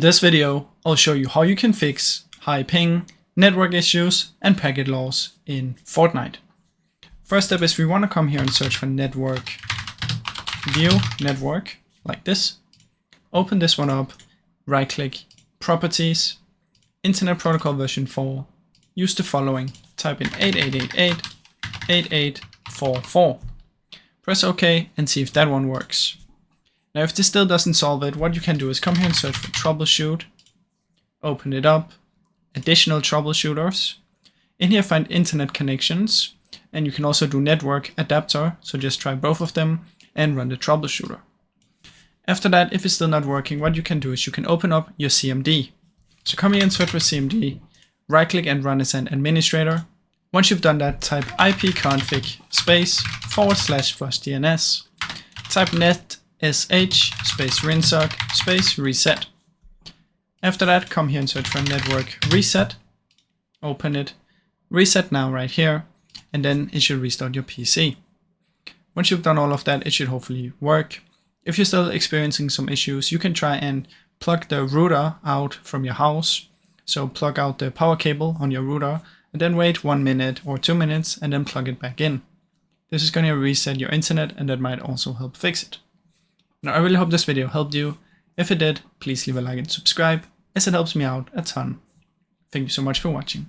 this video, I'll show you how you can fix high ping, network issues, and packet loss in Fortnite. First step is we want to come here and search for network, view network, like this. Open this one up, right click, properties, Internet Protocol version 4, use the following, type in 8888.8844. Press OK and see if that one works. Now if this still doesn't solve it, what you can do is come here and search for troubleshoot, open it up, additional troubleshooters. In here find internet connections, and you can also do network adapter, so just try both of them and run the troubleshooter. After that, if it's still not working, what you can do is you can open up your CMD. So come here and search for CMD, right click and run as an administrator. Once you've done that, type ipconfig space //DNS, type net sh space rinsock space reset. After that, come here and search for network reset, open it, reset now right here, and then it should restart your PC. Once you've done all of that, it should hopefully work. If you're still experiencing some issues, you can try and plug the router out from your house. So plug out the power cable on your router and then wait 1 minute or 2 minutes and then plug it back in. This is going to reset your internet, and that might also help fix it. Now, I really hope this video helped you. If it did, please leave a like and subscribe, as it helps me out a ton. Thank you so much for watching.